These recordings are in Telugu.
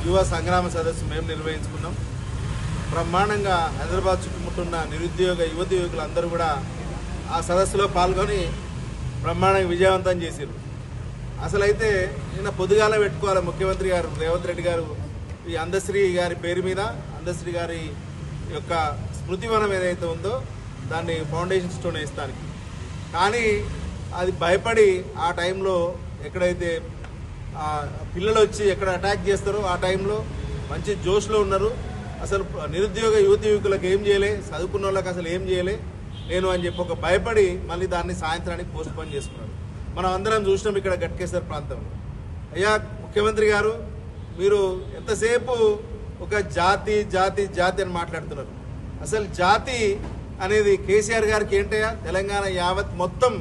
యువ సంగ్రామ సదస్సు మేము నిర్వహించుకున్నాం. బ్రహ్మాండంగా హైదరాబాద్ చుట్టుముట్టున్న నిరుద్యోగ యువతి యువకులందరూ కూడా ఆ సదస్సులో పాల్గొని బ్రహ్మాండంగా విజయవంతం చేశారు. అసలైతే నిన్న పొద్దుగాల పెట్టుకోవాలి ముఖ్యమంత్రి గారు రేవంత్ రెడ్డి గారు ఈ అందశ్రీ గారి పేరు మీద అందశ్రీ గారి యొక్క స్మృతివనం ఏదైతే ఉందో దాన్ని ఫౌండేషన్ స్టోన్ వేస్తానికి, కానీ అది భయపడి ఆ టైంలో ఎక్కడైతే పిల్లలు వచ్చి ఎక్కడ అటాక్ చేస్తారో ఆ టైంలో మంచి జోష్లో ఉన్నారు. అసలు నిరుద్యోగ యువతి యువకులకు ఏం చేయలే, చదువుకున్న వాళ్ళకి అసలు ఏం చేయలే నేను అని చెప్పి ఒక భయపడి మళ్ళీ దాన్ని సాయంత్రానికి పోస్ట్ పోన్ చేసుకున్నారు. మనం అందరం చూసినాం ఇక్కడ గట్కేసర్ ప్రాంతంలో. అయ్యా ముఖ్యమంత్రి గారు, మీరు ఎంతసేపు ఒక జాతి జాతి జాతి అని మాట్లాడుతున్నారు. అసలు జాతి అనేది కేసీఆర్ గారికి ఏంటయ్యా? తెలంగాణ యావత్ మొత్తం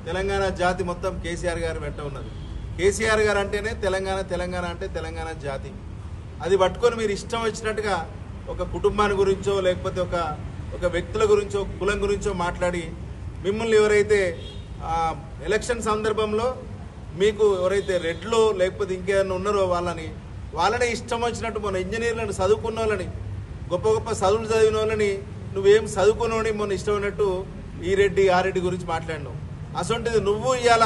తెలంగాణ జాతి మొత్తం కేసీఆర్ గారు వెంట ఉన్నది. కేసీఆర్ గారు అంటేనే తెలంగాణ, తెలంగాణ అంటే తెలంగాణ జాతి. అది పట్టుకొని మీరు ఇష్టం వచ్చినట్టుగా ఒక కుటుంబాన్ని గురించో లేకపోతే ఒక వ్యక్తుల గురించో కులం గురించో మాట్లాడి మిమ్మల్ని ఎవరైతే ఎలక్షన్ సందర్భంలో మీకు ఎవరైతే రెడ్లో లేకపోతే ఇంకేమైనా ఉన్నారో వాళ్ళని ఇష్టం వచ్చినట్టు మొన్న ఇంజనీర్లను చదువుకున్న వాళ్ళని గొప్ప గొప్ప చదువులు చదివిన వాళ్ళని నువ్వేం చదువుకున్నావని మొన్న ఇష్టమైనట్టు ఈ రెడ్డి ఆ రెడ్డి గురించి మాట్లాడినావు. అసొంటిది నువ్వు ఇవాళ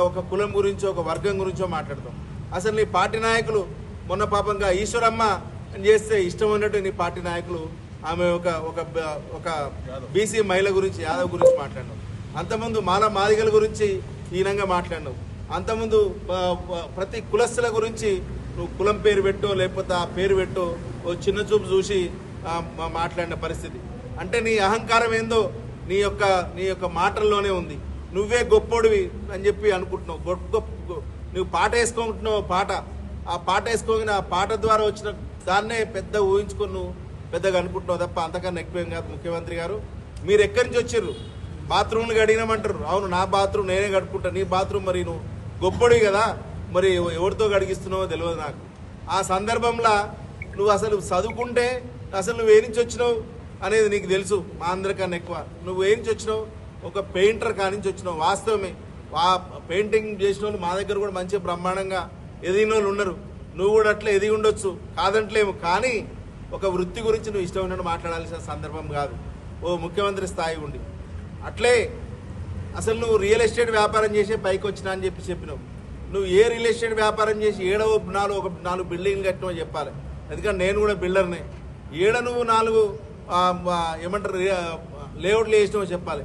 ఒక కులం గురించో ఒక వర్గం గురించో మాట్లాడతాం. అసలు నీ పార్టీ నాయకులు మొన్న పాపంగా ఈశ్వరమ్మ అని చేస్తే ఇష్టం ఉన్నట్టు నీ పార్టీ నాయకులు ఆమె ఒక బీసీ మహిళ గురించి యాదవ్ గురించి మాట్లాడినావు. అంతకుముందు మాదిగల గురించి ఈనంగా మాట్లాడినావు. అంతకుముందు ప్రతి కులస్తుల గురించి నువ్వు కులం పేరు పెట్టో లేకపోతే ఆ పేరు పెట్టో ఓ చిన్న చూపు చూసి మాట్లాడిన పరిస్థితి. అంటే నీ అహంకారం ఏందో నీ యొక్క మాటల్లోనే ఉంది. నువ్వే గొప్పోడివి అని చెప్పి అనుకుంటున్నావు. నువ్వు పాట వేసుకుంటున్నావు. ఆ పాట వేసుకోగానే ఆ పాట ద్వారా వచ్చిన దాన్నే పెద్ద ఊహించుకొని నువ్వు పెద్దగా అనుకుంటున్నావు తప్ప అంతకన్నా ఎక్కువేం కాదు. ముఖ్యమంత్రి గారు, మీరు ఎక్కడి నుంచి వచ్చారు? బాత్రూమ్లు గడిగినామంటారు. అవును, నా బాత్రూమ్ నేనే కడుక్కుంటా. నీ బాత్రూమ్ మరి నువ్వు గొప్పడివి కదా, మరి ఎవరితో గడిగిస్తున్నావో తెలియదు నాకు. ఆ సందర్భంలో నువ్వు అసలు చదువుకుంటే అసలు నువ్వు ఏ నుంచి వచ్చినావు అనేది నీకు తెలుసు. మా అందరికన్నా ఎక్కువ నువ్వు ఏ నుంచి వచ్చినావు? ఒక పెయింటర్ కానించి వచ్చినావు. వాస్తవమే, పెయింటింగ్ చేసిన వాళ్ళు మా దగ్గర కూడా మంచిగా బ్రహ్మాండంగా ఎదిగిన వాళ్ళు ఉన్నారు. నువ్వు కూడా అట్లా ఎదిగి ఉండొచ్చు, కాదంటలేము. కానీ ఒక వృత్తి గురించి నువ్వు ఇష్టం ఉన్నట్టు మాట్లాడాల్సిన సందర్భం కాదు. ఓ ముఖ్యమంత్రి స్థాయి ఉండి అట్లే అసలు నువ్వు రియల్ ఎస్టేట్ వ్యాపారం చేసే పైకి వచ్చినా అని చెప్పినావు. నువ్వు ఏ రియల్ ఎస్టేట్ వ్యాపారం చేసి ఏడవ నాలుగు బిల్డింగ్లు కట్టినావు చెప్పాలి. ఎందుకంటే నేను కూడా బిల్డర్నే. నువ్వు 4 ఏమంటారు లేఅవుట్లు వేసినావో చెప్పాలి.